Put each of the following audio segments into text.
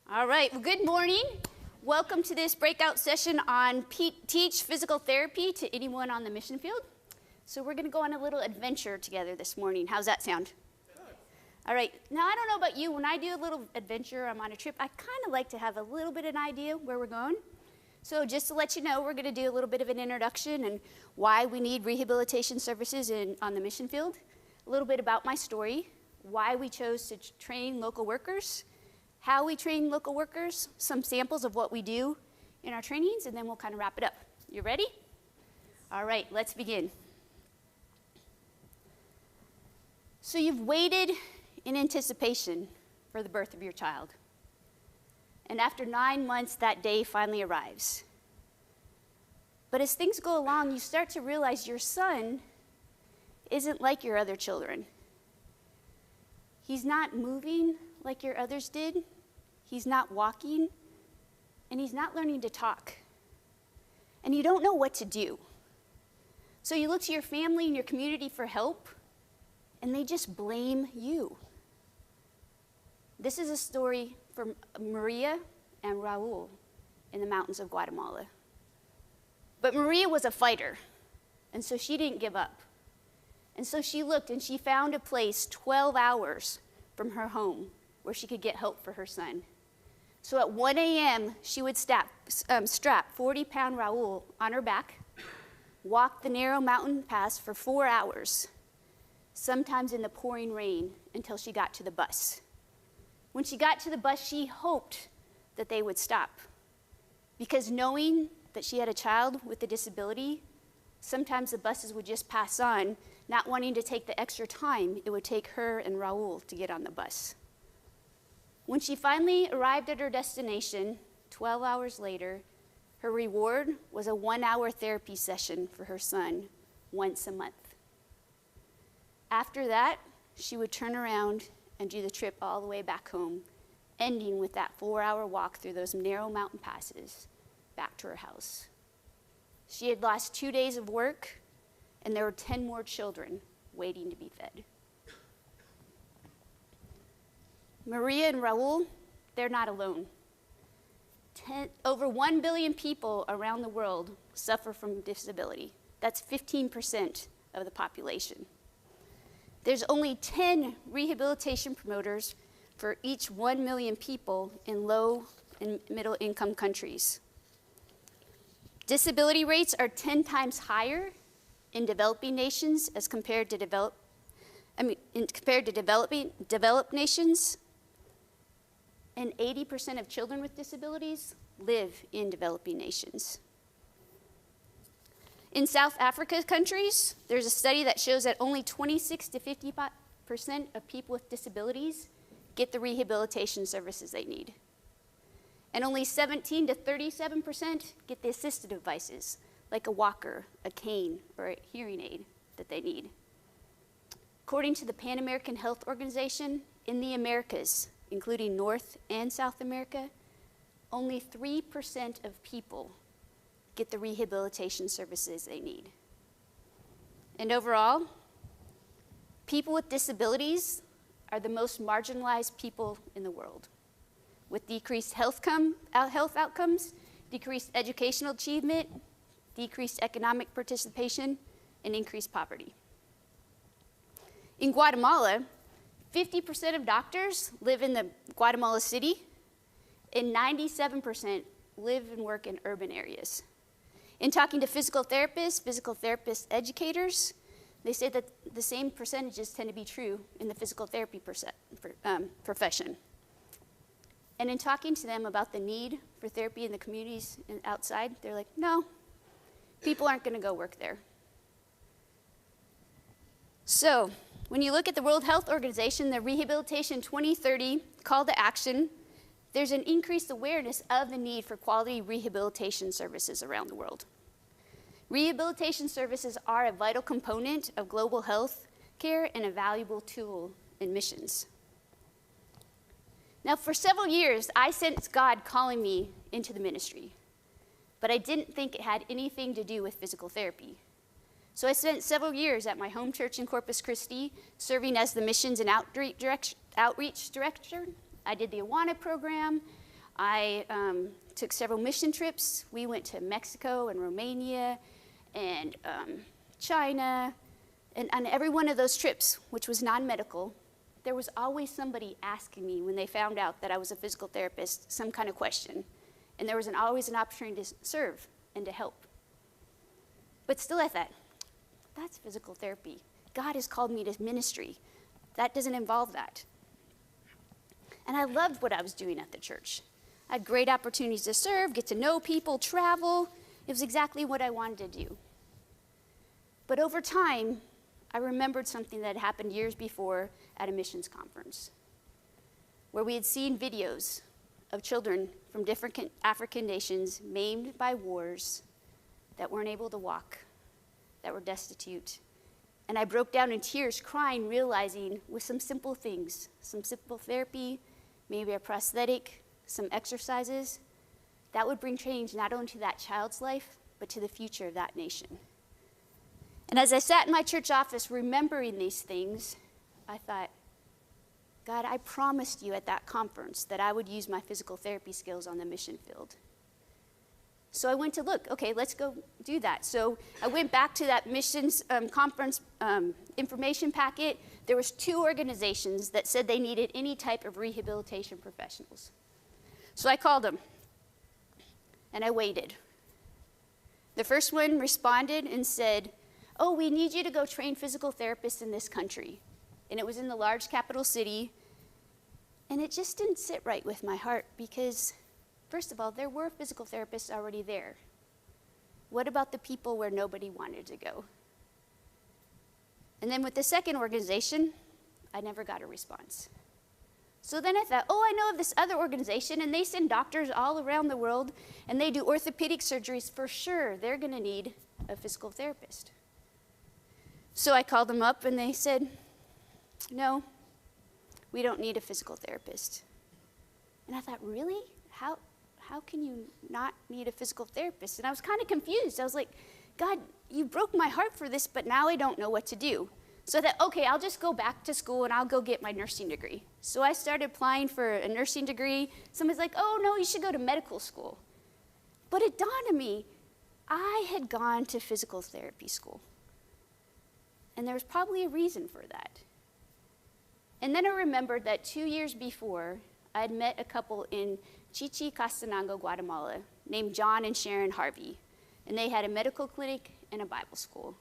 All right, well, good morning. Welcome to this breakout session on Teach Physical Therapy to anyone on the mission field. So we're gonna go on a little adventure together this morning. How's that sound? Good. All right, now I don't know about you, when I do a little adventure, I'm on a trip, I kind of like to have a little bit of an idea where we're going. So just to let you know, we're gonna do a little bit of an introduction and why we need rehabilitation services on the mission field, a little bit about my story, why we chose to train local workers, how we train local workers, some samples of what we do in our trainings, and then we'll kind of wrap it up. You ready? All right, let's begin. So you've waited in anticipation for the birth of your child. And after 9 months, that day finally arrives. But as things go along, you start to realize your son isn't like your other children. He's not moving like your others did. He's not walking, and he's not learning to talk. And you don't know what to do. So you look to your family and your community for help, and they just blame you. This is a story from Maria and Raul in the mountains of Guatemala. But Maria was a fighter, and so she didn't give up. And so she looked, and she found a place 12 hours from her home where she could get help for her son. So at 1 a.m., she would strap 40-pound Raul on her back, walk the narrow mountain pass for 4 hours, sometimes in the pouring rain, until she got to the bus. When she got to the bus, she hoped that they would stop, because knowing that she had a child with a disability, sometimes the buses would just pass on, not wanting to take the extra time it would take her and Raul to get on the bus. When she finally arrived at her destination, 12 hours later, her reward was a 1-hour therapy session for her son once a month. After that, she would turn around and do the trip all the way back home, ending with that 4-hour walk through those narrow mountain passes back to her house. She had lost 2 days of work, and there were 10 more children waiting to be fed. Maria and Raul, they're not alone. Over 1 billion people around the world suffer from disability. That's 15% of the population. There's only 10 rehabilitation promoters for each 1 million people in low and middle income countries. Disability rates are 10 times higher in developing nations as compared to developed nations. And 80% of children with disabilities live in developing nations. In South Africa countries, there's a study that shows that only 26 to 50% of people with disabilities get the rehabilitation services they need. And only 17 to 37% get the assistive devices, like a walker, a cane, or a hearing aid that they need. According to the Pan American Health Organization, in the Americas, including North and South America, only 3% of people get the rehabilitation services they need. And overall, people with disabilities are the most marginalized people in the world, with decreased health outcomes, decreased educational achievement, decreased economic participation, and increased poverty. In Guatemala, 50% of doctors live in the Guatemala City, and 97% live and work in urban areas. In talking to physical therapists, educators, they say that the same percentages tend to be true in the physical therapy profession. And in talking to them about the need for therapy in the communities and outside, they're like, no, people aren't gonna go work there. So, when you look at the World Health Organization, the Rehabilitation 2030 call to action, there's an increased awareness of the need for quality rehabilitation services around the world. Rehabilitation services are a vital component of global health care and a valuable tool in missions. Now, for several years, I sensed God calling me into the ministry, but I didn't think it had anything to do with physical therapy. So I spent several years at my home church in Corpus Christi, serving as the missions and outreach director. I did the Awana program. I took several mission trips. We went to Mexico and Romania and China. And on every one of those trips, which was non-medical, there was always somebody asking me when they found out that I was a physical therapist some kind of question. And there was always an opportunity to serve and to help. But still I thought, that's physical therapy. God has called me to ministry. That doesn't involve that. And I loved what I was doing at the church. I had great opportunities to serve, get to know people, travel. It was exactly what I wanted to do. But over time, I remembered something that had happened years before at a missions conference, where we had seen videos of children from different African nations maimed by wars that weren't able to walk, that were destitute. And I broke down in tears, crying, realizing with some simple things, some simple therapy, maybe a prosthetic, some exercises, that would bring change not only to that child's life, but to the future of that nation. And as I sat in my church office remembering these things, I thought, God, I promised you at that conference that I would use my physical therapy skills on the mission field. So I went to look, okay, let's go do that. So I went back to that missions conference information packet. There was 2 organizations that said they needed any type of rehabilitation professionals. So I called them, and I waited. The first one responded and said, oh, we need you to go train physical therapists in this country. And it was in the large capital city. And it just didn't sit right with my heart because, first of all, there were physical therapists already there. What about the people where nobody wanted to go? And then with the second organization, I never got a response. So then I thought, oh, I know of this other organization, and they send doctors all around the world, and they do orthopedic surgeries. For sure, they're going to need a physical therapist. So I called them up, and they said, no, we don't need a physical therapist. And I thought, really? How can you not need a physical therapist? And I was kind of confused. I was like, God, you broke my heart for this, but now I don't know what to do. So I thought, okay, I'll just go back to school and I'll go get my nursing degree. So I started applying for a nursing degree. Somebody's like, oh, no, you should go to medical school. But it dawned on me, I had gone to physical therapy school. And there was probably a reason for that. And then I remembered that 2 years before, I had met a couple in Chichicastenango, Guatemala, named John and Sharon Harvey. And they had a medical clinic and a Bible school.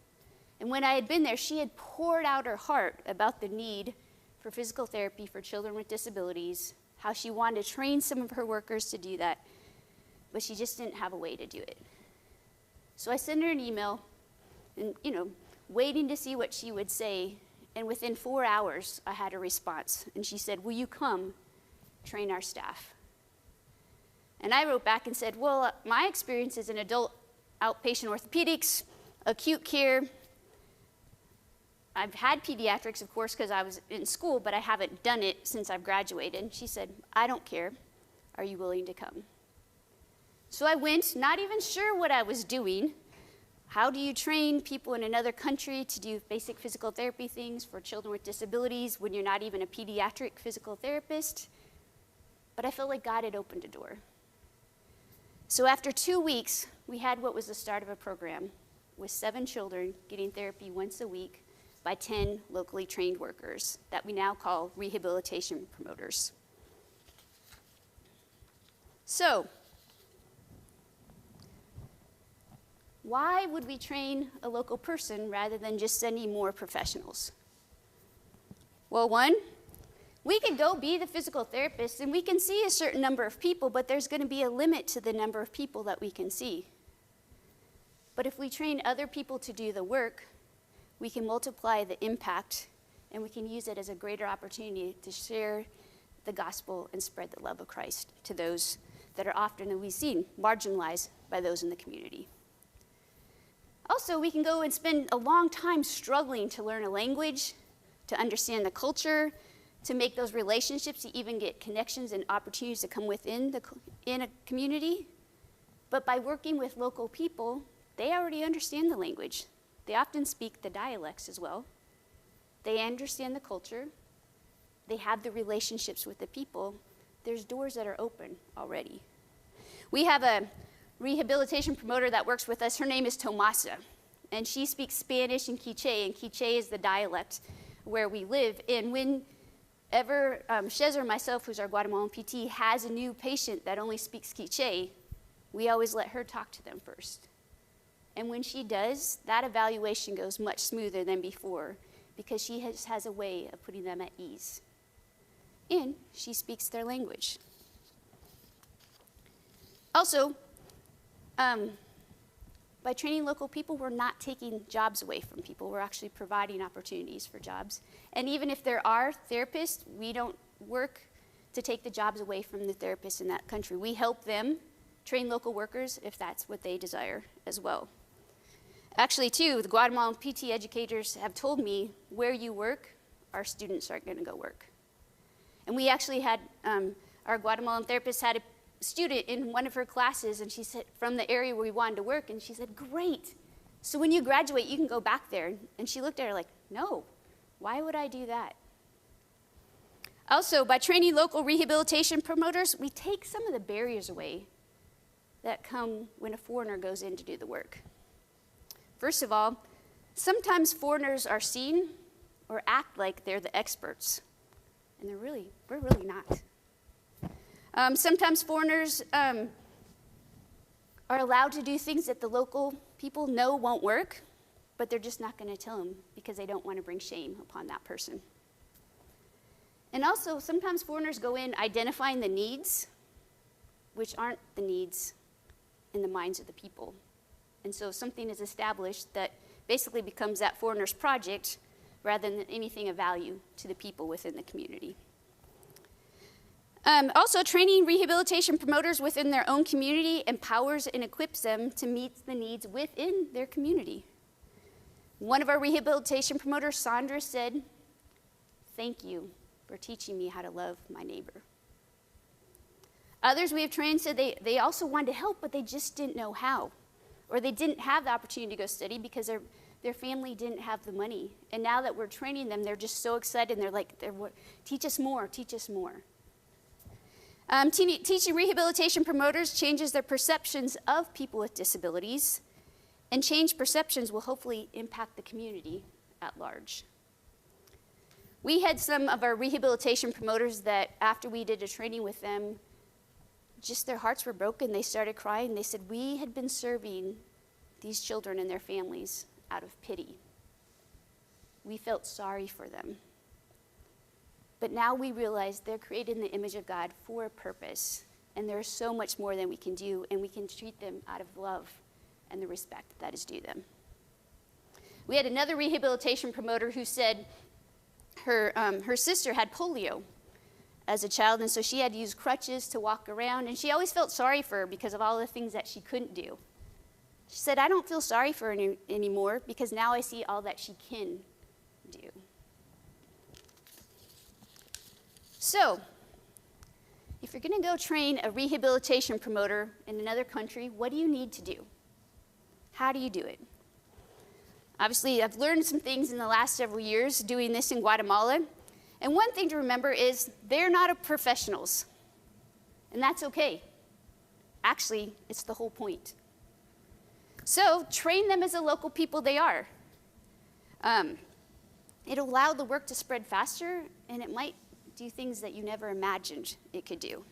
And when I had been there, she had poured out her heart about the need for physical therapy for children with disabilities, how she wanted to train some of her workers to do that, but she just didn't have a way to do it. So I sent her an email and, waiting to see what she would say. And within 4 hours, I had a response. And she said, will you come train our staff? And I wrote back and said, well, my experience is in adult outpatient orthopedics, acute care. I've had pediatrics, of course, because I was in school, but I haven't done it since I've graduated. And she said, I don't care. Are you willing to come? So I went, not even sure what I was doing. How do you train people in another country to do basic physical therapy things for children with disabilities when you're not even a pediatric physical therapist? But I felt like God had opened a door. So after 2 weeks, we had what was the start of a program with 7 children getting therapy once a week by 10 locally trained workers that we now call rehabilitation promoters. So, why would we train a local person rather than just sending more professionals? Well, one, we could go be the physical therapist and we can see a certain number of people, but there's going to be a limit to the number of people that we can see. But if we train other people to do the work, we can multiply the impact and we can use it as a greater opportunity to share the gospel and spread the love of Christ to those that are often, as we've seen, marginalized by those in the community. Also, we can go and spend a long time struggling to learn a language, to understand the culture, to make those relationships, to even get connections and opportunities to come within in a community. But by working with local people, they already understand the language. They often speak the dialects as well. They understand the culture. They have the relationships with the people there's doors that are open already. We have a rehabilitation promoter that works with us. Her name is Tomasa, and she speaks Spanish and Quiche is the dialect where we live. And whenever Shez or myself, who's our Guatemalan PT, has a new patient that only speaks Quiche, we always let her talk to them first. And when she does, that evaluation goes much smoother than before because she has a way of putting them at ease. And she speaks their language. Also, by training local people, we're not taking jobs away from people. We're actually providing opportunities for jobs. And even if there are therapists, we don't work to take the jobs away from the therapists in that country. We help them train local workers if that's what they desire as well. Actually, too, the Guatemalan PT educators have told me where you work, our students are going to go work. And we actually had, our Guatemalan therapist had a student in one of her classes, and she said, from the area where we wanted to work, and she said, great. So when you graduate, you can go back there. And she looked at her like, no, why would I do that? Also, by training local rehabilitation promoters, we take some of the barriers away that come when a foreigner goes in to do the work. First of all, sometimes foreigners are seen or act like they're the experts, and we're really not. Sometimes foreigners are allowed to do things that the local people know won't work, but they're just not going to tell them because they don't want to bring shame upon that person. And also, sometimes foreigners go in identifying the needs, which aren't the needs in the minds of the people. And so something is established that basically becomes that foreigner's project rather than anything of value to the people within the community. Also, training rehabilitation promoters within their own community empowers and equips them to meet the needs within their community. One of our rehabilitation promoters, Sandra, said, "Thank you for teaching me how to love my neighbor." Others we have trained said they also wanted to help, but they just didn't know how. Or they didn't have the opportunity to go study because their family didn't have the money. And now that we're training them, they're just so excited, and they're like, teach us more, teach us more. Teaching rehabilitation promoters changes their perceptions of people with disabilities, and changed perceptions will hopefully impact the community at large. We had some of our rehabilitation promoters that after we did a training with them, just their hearts were broken. They started crying. They said, we had been serving these children and their families out of pity. We felt sorry for them. But now we realize they're created in the image of God for a purpose, and there's so much more than we can do, and we can treat them out of love and the respect that is due them. We had another rehabilitation promoter who said her sister had polio as a child, and so she had to use crutches to walk around, and she always felt sorry for her because of all the things that she couldn't do. She said, I don't feel sorry for her anymore because now I see all that she can do. So, if you're going to go train a rehabilitation promoter in another country, what do you need to do? How do you do it? Obviously, I've learned some things in the last several years doing this in Guatemala. And one thing to remember is they're not professionals. And that's okay. Actually, it's the whole point. So train them as the local people they are. It'll allow the work to spread faster, and it might do things that you never imagined it could do.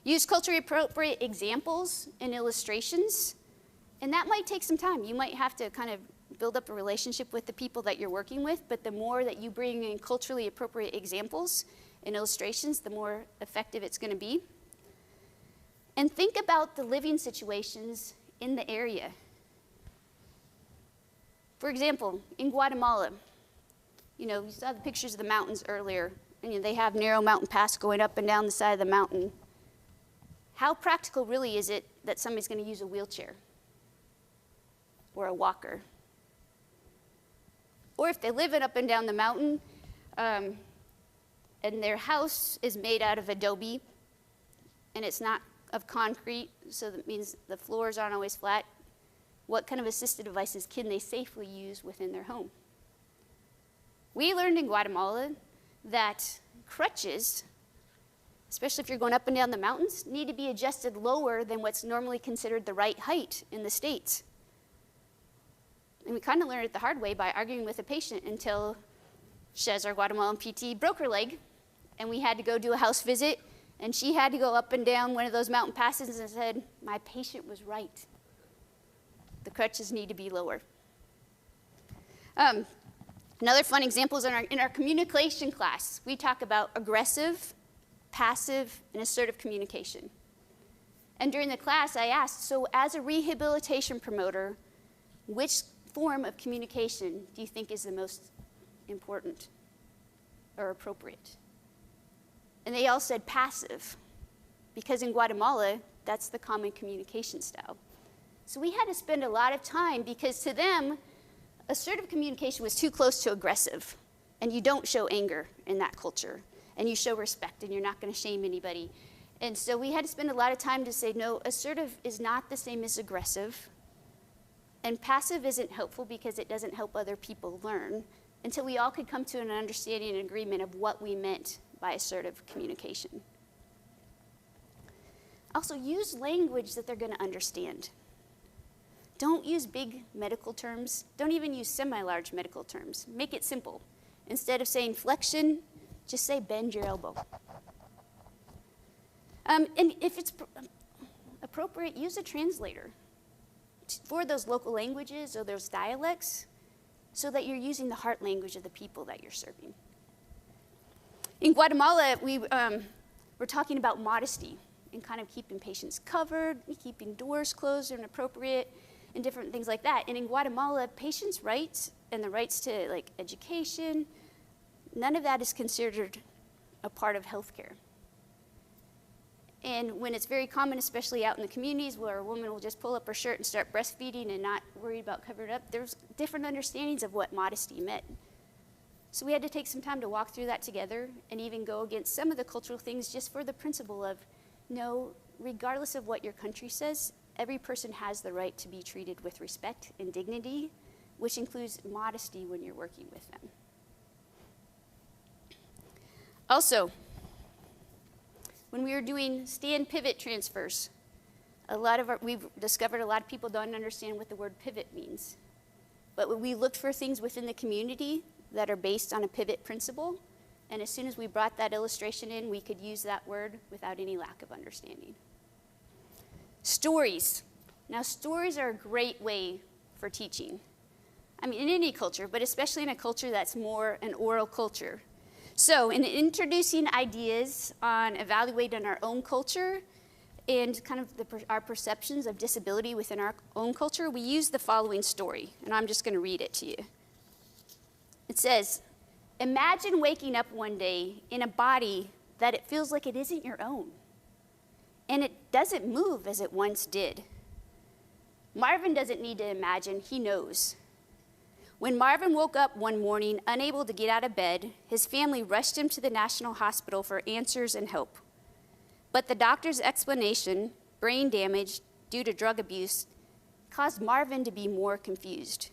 Use culturally appropriate examples and illustrations, and that might take some time. You might have to kind of build up a relationship with the people that you're working with, but the more that you bring in culturally appropriate examples and illustrations, the more effective it's going to be. And think about the living situations in the area. For example, in Guatemala, you saw the pictures of the mountains earlier, and they have narrow mountain paths going up and down the side of the mountain. How practical really is it that somebody's going to use a wheelchair or a walker? Or if they live up and down the mountain, and their house is made out of adobe, and it's not of concrete, so that means the floors aren't always flat, what kind of assistive devices can they safely use within their home? We learned in Guatemala that crutches especially if you're going up and down the mountains, need to be adjusted lower than what's normally considered the right height in the States. And we kind of learned it the hard way by arguing with a patient until Shez, our Guatemalan PT, broke her leg, and we had to go do a house visit, and she had to go up and down one of those mountain passes and said, my patient was right. The crutches need to be lower. Another fun example is in our communication class. We talk about aggressive, passive, and assertive communication. And during the class, I asked, so as a rehabilitation promoter, which form of communication do you think is the most important or appropriate? And they all said passive, because in Guatemala, that's the common communication style. So we had to spend a lot of time, because to them, assertive communication was too close to aggressive, and you don't show anger in that culture, and you show respect, and you're not going to shame anybody. And so we had to spend a lot of time to say, no, assertive is not the same as aggressive, and passive isn't helpful because it doesn't help other people learn, until we all could come to an understanding and agreement of what we meant by assertive communication. Also, use language that they're going to understand. Don't use big medical terms. Don't even use semi-large medical terms. Make it simple. Instead of saying flexion, just say bend your elbow. And if it's appropriate, use a translator for those local languages or those dialects, so that you're using the heart language of the people that you're serving. In Guatemala, we're talking about modesty and kind of keeping patients covered, keeping doors closed and appropriate, and different things like that. And in Guatemala, patients' rights and the rights to education, none of that is considered a part of healthcare. And when it's very common, especially out in the communities where a woman will just pull up her shirt and start breastfeeding and not worried about covering it up, there's different understandings of what modesty meant. So we had to take some time to walk through that together and even go against some of the cultural things just for the principle of, no, regardless of what your country says, every person has the right to be treated with respect and dignity, which includes modesty when you're working with them. Also, when we were doing stand pivot transfers, we've discovered a lot of people don't understand what the word pivot means. But when we looked for things within the community that are based on a pivot principle, and as soon as we brought that illustration in, we could use that word without any lack of understanding. Stories. Now, stories are a great way for teaching. I mean, in any culture, but especially in a culture that's more an oral culture. So in introducing ideas on evaluating our own culture and kind of our perceptions of disability within our own culture, we use the following story, and I'm just going to read it to you. It says, imagine waking up one day in a body that it feels like it isn't your own, and it doesn't move as it once did. Marvin doesn't need to imagine, he knows. When Marvin woke up one morning, unable to get out of bed, his family rushed him to the National Hospital for answers and help. But the doctor's explanation, brain damage due to drug abuse, caused Marvin to be more confused.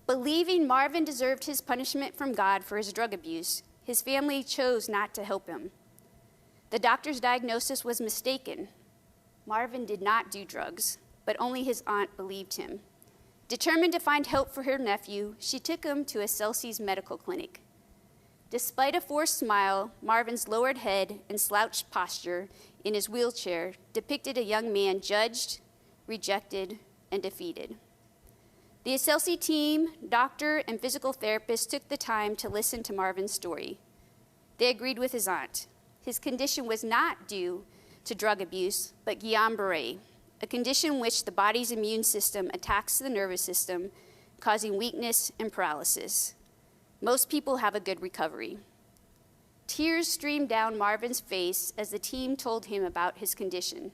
Believing Marvin deserved his punishment from God for his drug abuse, his family chose not to help him. The doctor's diagnosis was mistaken. Marvin did not do drugs, but only his aunt believed him. Determined to find help for her nephew, she took him to a Celsius medical clinic. Despite a forced smile, Marvin's lowered head and slouched posture in his wheelchair depicted a young man judged, rejected, and defeated. The Celsius team, doctor, and physical therapist took the time to listen to Marvin's story. They agreed with his aunt. His condition was not due to drug abuse, but Guillain-Barré, a condition in which the body's immune system attacks the nervous system, causing weakness and paralysis. Most people have a good recovery. Tears streamed down Marvin's face as the team told him about his condition.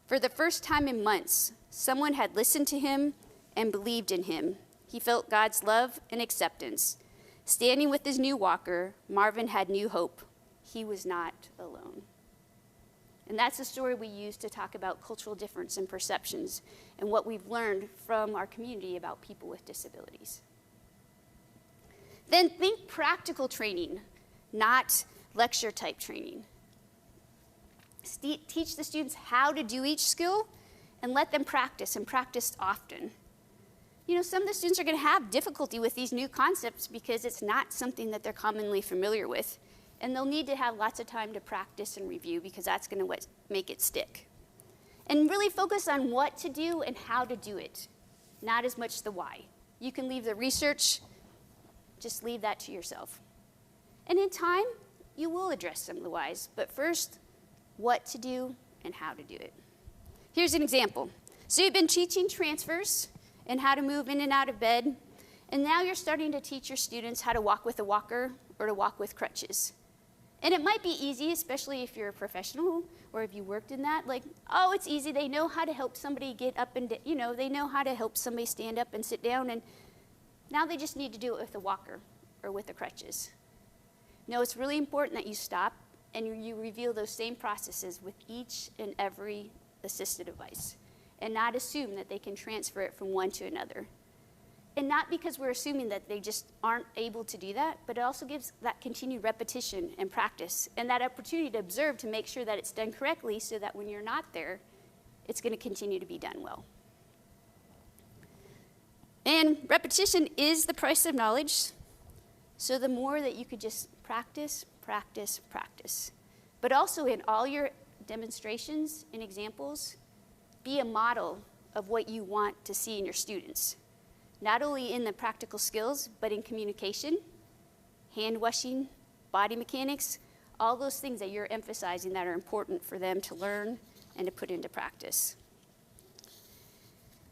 For the first time in months, someone had listened to him and believed in him. He felt God's love and acceptance. Standing with his new walker, Marvin had new hope. He was not alone. And that's the story we use to talk about cultural difference and perceptions and what we've learned from our community about people with disabilities. Then think practical training, not lecture type training. teach the students how to do each skill, and let them practice, and practice often. You know, some of the students are going to have difficulty with these new concepts because it's not something that they're commonly familiar with. And they'll need to have lots of time to practice and review because that's going to make it stick. And really focus on what to do and how to do it, not as much the why. You can leave the research, just leave that to yourself. And in time, you will address some of the whys, but first, what to do and how to do it. Here's an example. So you've been teaching transfers and how to move in and out of bed, and now you're starting to teach your students how to walk with a walker or to walk with crutches. And it might be easy, especially if you're a professional or if you worked in that, like, oh, it's easy. They know how to help somebody get up and, they know how to help somebody stand up and sit down, and now they just need to do it with a walker or with the crutches. No, it's really important that you stop and you reveal those same processes with each and every assistive device and not assume that they can transfer it from one to another. And not because we're assuming that they just aren't able to do that, but it also gives that continued repetition and practice and that opportunity to observe to make sure that it's done correctly so that when you're not there, it's going to continue to be done well. And repetition is the price of knowledge. So the more that you could just practice, practice, practice. But also in all your demonstrations and examples, be a model of what you want to see in your students. Not only in the practical skills, but in communication, hand washing, body mechanics, all those things that you're emphasizing that are important for them to learn and to put into practice.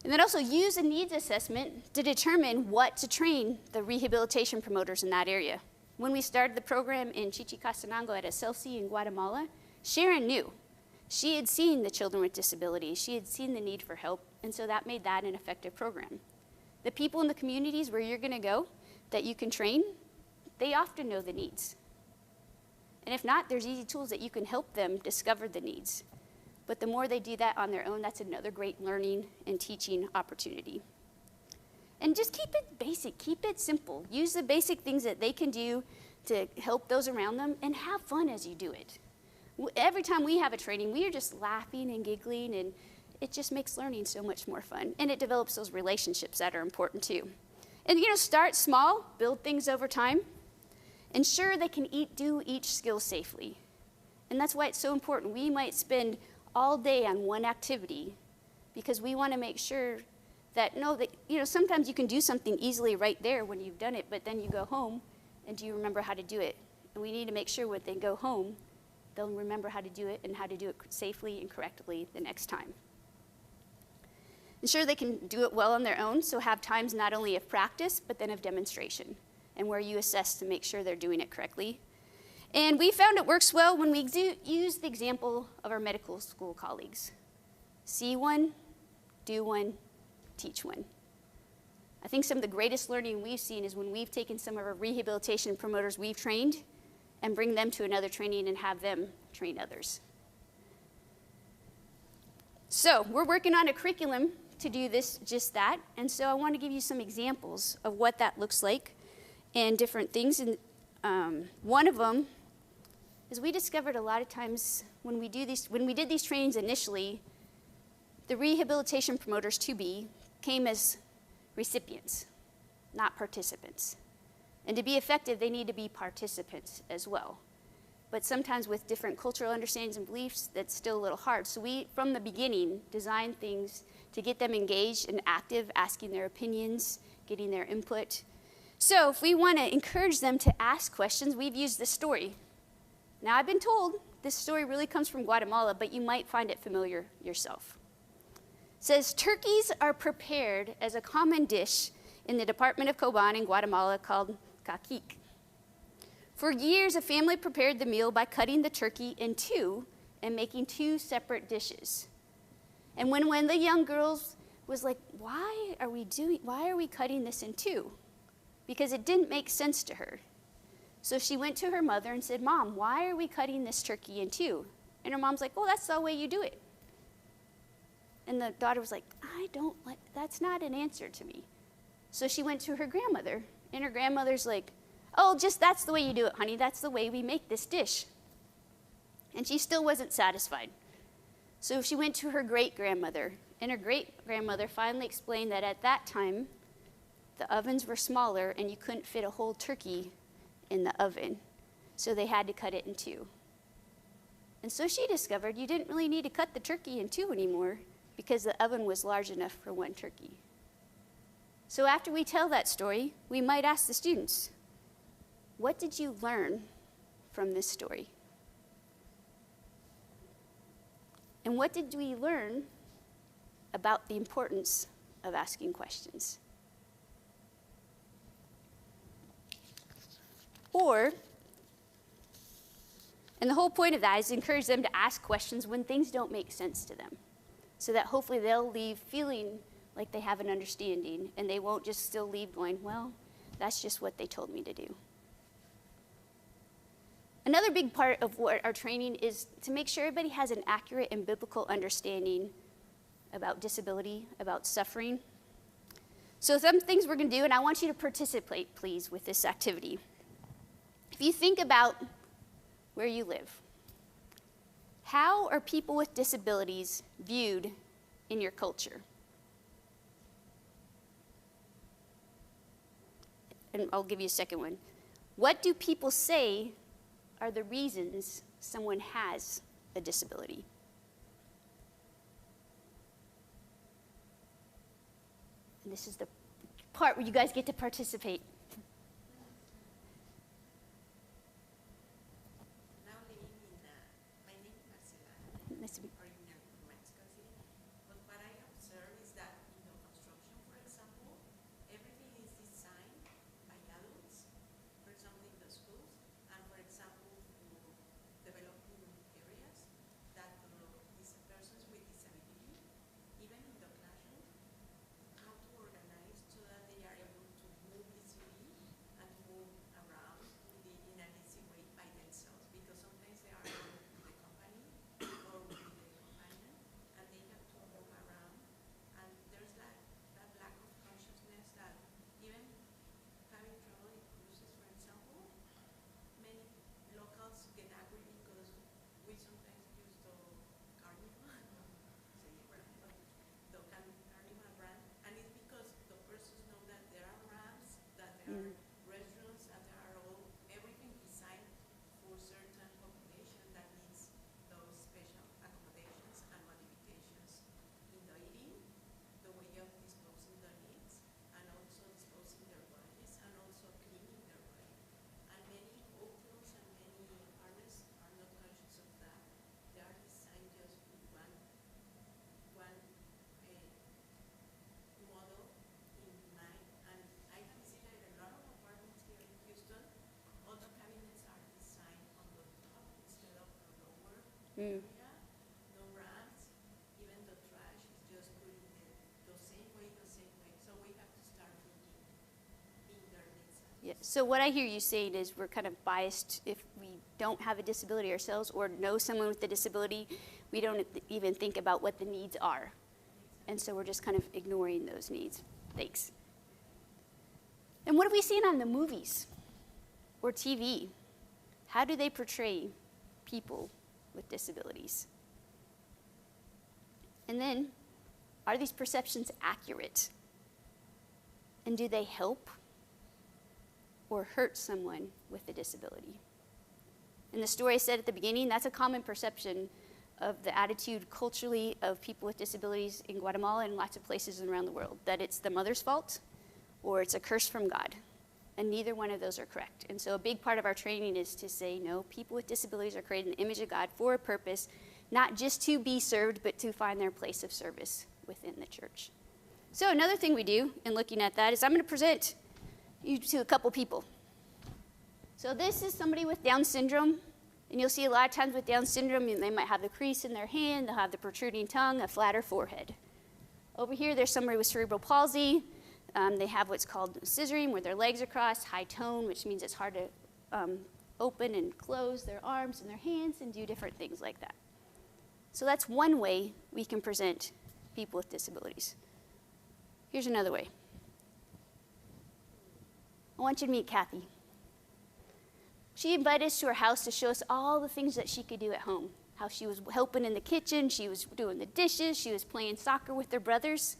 And then also use a needs assessment to determine what to train the rehabilitation promoters in that area. When we started the program in Chichicastenango at SLC in Guatemala, Sharon knew. She had seen the children with disabilities. She had seen the need for help, and so that made that an effective program. The people in the communities where you're going to go that you can train, they often know the needs. And if not, there's easy tools that you can help them discover the needs. But the more they do that on their own, that's another great learning and teaching opportunity. And just keep it basic, keep it simple. Use the basic things that they can do to help those around them and have fun as you do it. Every time we have a training, we are just laughing and giggling, and it just makes learning so much more fun. And it develops those relationships that are important too. And start small, build things over time. Ensure they can do each skill safely. And that's why it's so important. We might spend all day on one activity because we want to make sure that, sometimes you can do something easily right there when you've done it, but then you go home and do you remember how to do it? And we need to make sure when they go home, they'll remember how to do it and how to do it safely and correctly the next time. Ensure they can do it well on their own, so have times not only of practice, but then of demonstration, and where you assess to make sure they're doing it correctly. And we found it works well when we use the example of our medical school colleagues. See one, do one, teach one. I think some of the greatest learning we've seen is when we've taken some of our rehabilitation promoters we've trained and bring them to another training and have them train others. So we're working on a curriculum to do just that. And so I want to give you some examples of what that looks like and different things. And one of them is we discovered a lot of times when we did these trainings initially, the rehabilitation promoters to be came as recipients, not participants. And to be effective, they need to be participants as well. But sometimes with different cultural understandings and beliefs, that's still a little hard. So we, from the beginning, designed things to get them engaged and active, asking their opinions, getting their input. So if we want to encourage them to ask questions, we've used this story. Now, I've been told this story really comes from Guatemala, but you might find it familiar yourself. It says, turkeys are prepared as a common dish in the department of Coban in Guatemala called caquic. For years, a family prepared the meal by cutting the turkey in two and making two separate dishes. And when the young girls was like, why are we cutting this in two? Because it didn't make sense to her. So she went to her mother and said, Mom, why are we cutting this turkey in two? And her mom's like, well, that's the way you do it. And the daughter was like, that's not an answer to me. So she went to her grandmother, and her grandmother's like, oh, that's the way you do it, honey. That's the way we make this dish. And she still wasn't satisfied. So she went to her great-grandmother, and her great-grandmother finally explained that at that time, the ovens were smaller and you couldn't fit a whole turkey in the oven. So they had to cut it in two. And so she discovered you didn't really need to cut the turkey in two anymore because the oven was large enough for one turkey. So after we tell that story, we might ask the students, what did you learn from this story? And what did we learn about the importance of asking questions? And the whole point of that is to encourage them to ask questions when things don't make sense to them, so that hopefully they'll leave feeling like they have an understanding, and they won't just still leave going, well, that's just what they told me to do. Another big part of what our training is to make sure everybody has an accurate and biblical understanding about disability, about suffering. So some things we're going to do, and I want you to participate, please, with this activity. If you think about where you live, how are people with disabilities viewed in your culture? And I'll give you a second one. What do people say are the reasons someone has a disability? And this is the part where you guys get to participate. Nice to meet you. Restaurants that are all everything designed for certain population that needs those special accommodations and modifications in the eating, the way of disposing their needs, and also disposing their bodies, and also cleaning their body. And many hotels and many artists are not conscious of that. They are designed just with one model in mind. And I have visited a lot of apartments here in Houston. All the cabinets are designed on the top instead of the lower area. No ramps. Even the trash is just put in the same way. So we have to start looking in their needs. Yeah. So what I hear you saying is we're kind of biased if we don't have a disability ourselves or know someone with a disability, we don't even think about what the needs are. And so we're just kind of ignoring those needs. Thanks. And what have we seen on the movies or TV? How do they portray people with disabilities? And then, are these perceptions accurate? And do they help or hurt someone with a disability? In the story I said at the beginning, that's a common perception of the attitude culturally of people with disabilities in Guatemala and lots of places around the world, that it's the mother's fault or it's a curse from God. And neither one of those are correct. And so a big part of our training is to say, no, people with disabilities are created in the image of God for a purpose, not just to be served, but to find their place of service within the church. So another thing we do in looking at that is I'm going to present you to a couple people. So this is somebody with Down syndrome. And you'll see a lot of times with Down syndrome, they might have the crease in their hand, they'll have the protruding tongue, a flatter forehead. Over here, there's somebody with cerebral palsy. They have what's called scissoring, where their legs are crossed, high tone, which means it's hard to open and close their arms and their hands and do different things like that. So that's one way we can present people with disabilities. Here's another way. I want you to meet Kathy. She invited us to her house to show us all the things that she could do at home. How she was helping in the kitchen, she was doing the dishes, she was playing soccer with her brothers.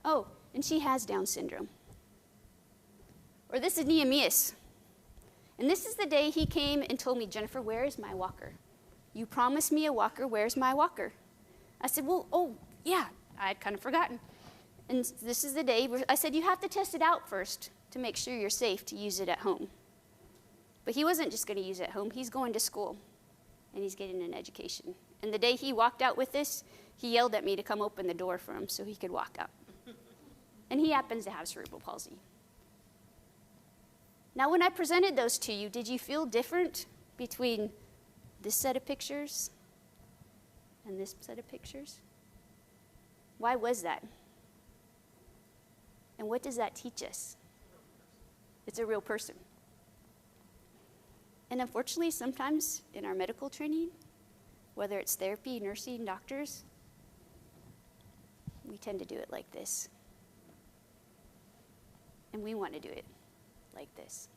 Oh, and she has Down syndrome. Or this is Nehemias. And this is the day he came and told me, Jennifer, where is my walker? You promised me a walker, where's my walker? I said, well, oh, yeah, I had kind of forgotten. And this is the day where I said, you have to test it out first to make sure you're safe to use it at home. But he wasn't just going to use it at home, he's going to school, and he's getting an education. And the day he walked out with this, he yelled at me to come open the door for him so he could walk out. And he happens to have cerebral palsy. Now, when I presented those to you, did you feel different between this set of pictures and this set of pictures? Why was that? And what does that teach us? It's a real person. And unfortunately, sometimes in our medical training, whether it's therapy, nursing, doctors, we tend to do it like this. And we want to do it like this.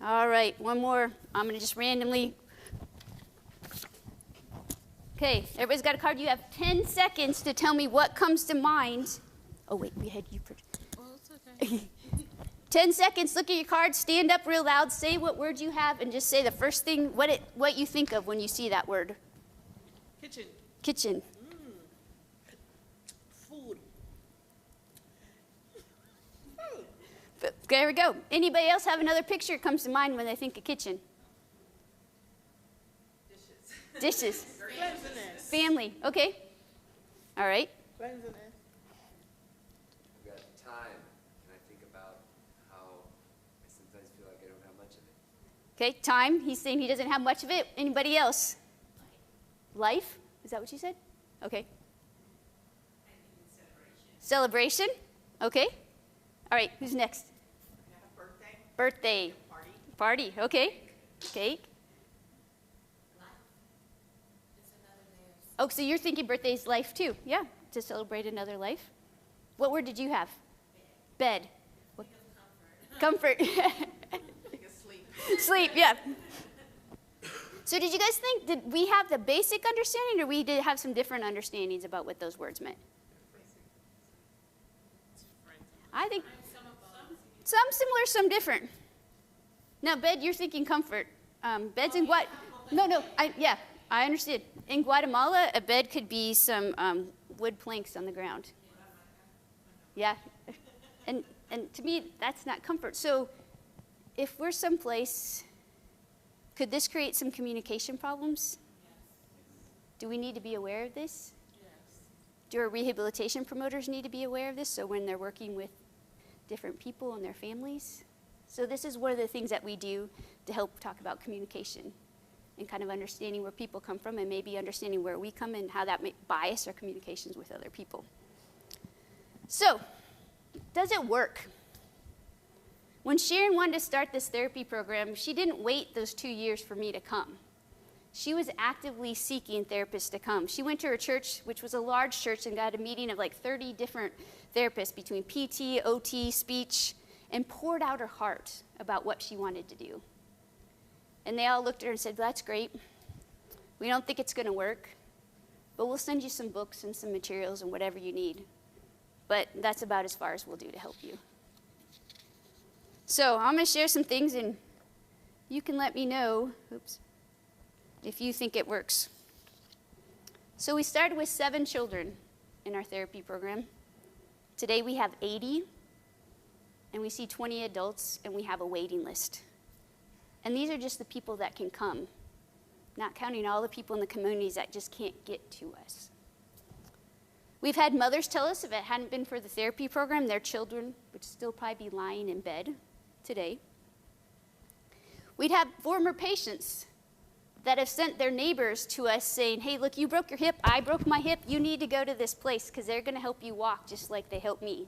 All right, one more. I'm going to just randomly. Okay, everybody's got a card. You have 10 seconds to tell me what comes to mind. Oh, wait, we had you. Well, it's okay. 10 seconds, look at your card, stand up real loud, say what word you have, and just say the first thing, what you think of when you see that word. Kitchen. Kitchen. Food. There we go. Anybody else have another picture that comes to mind when they think of kitchen? Dishes. Cleanliness. Family. Okay. All right. Cleanliness. I've got time, and I think about how I sometimes feel like I don't have much of it. Okay, time. He's saying he doesn't have much of it. Anybody else? Life? Is that what you said? Okay. Celebration. Okay. All right, who's next? Birthday. Birthday. Party. Party. Okay. Cake. Oh, so you're thinking birthday's life too? Yeah, to celebrate another life. What word did you have? Bed. What? Comfort. Take a sleep. Sleep, yeah. So did you guys think, did we have the basic understanding, or we did have some different understandings about what those words meant? I think some similar, some different. Now, bed, you're thinking comfort. Beds in what? No, I understood. In Guatemala, a bed could be some wood planks on the ground. Yeah, and to me, that's not comfort. So if we're someplace, could this create some communication problems? Do we need to be aware of this? Yes. Do our rehabilitation promoters need to be aware of this so when they're working with different people and their families? So this is one of the things that we do to help talk about communication and kind of understanding where people come from and maybe understanding where we come and how that may bias our communications with other people. So, does it work? When Sharon wanted to start this therapy program, she didn't wait those 2 years for me to come. She was actively seeking therapists to come. She went to her church, which was a large church, and got a meeting of like 30 different therapists between PT, OT, speech, and poured out her heart about what she wanted to do. And they all looked at her and said, that's great. We don't think it's going to work, but we'll send you some books and some materials and whatever you need. But that's about as far as we'll do to help you. So I'm going to share some things, and you can let me know, if you think it works. So we started with 7 children in our therapy program. Today we have 80, and we see 20 adults, and we have a waiting list. And these are just the people that can come, not counting all the people in the communities that just can't get to us. We've had mothers tell us if it hadn't been for the therapy program, their children would still probably be lying in bed today. We'd have former patients that have sent their neighbors to us saying, hey, look, you broke your hip, I broke my hip, you need to go to this place because they're going to help you walk just like they helped me.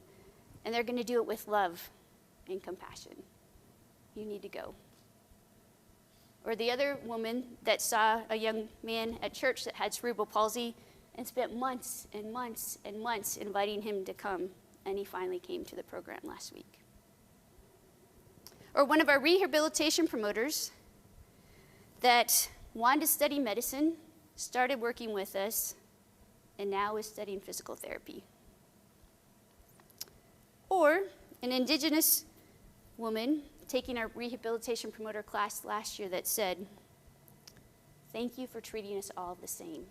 And they're going to do it with love and compassion. You need to go. Or the other woman that saw a young man at church that had cerebral palsy and spent months and months and months inviting him to come, and he finally came to the program last week. Or one of our rehabilitation promoters that wanted to study medicine, started working with us, and now is studying physical therapy. Or an indigenous woman taking our rehabilitation promoter class last year that said, "Thank you for treating us all the same.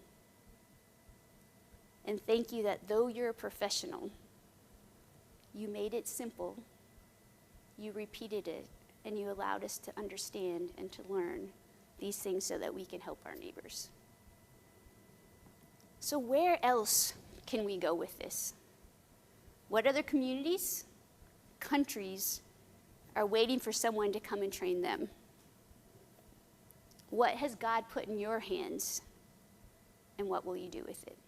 And thank you that though you're a professional, you made it simple, you repeated it, and you allowed us to understand and to learn these things so that we can help our neighbors." So where else can we go with this? What other communities, countries are waiting for someone to come and train them? What has God put in your hands, and what will you do with it?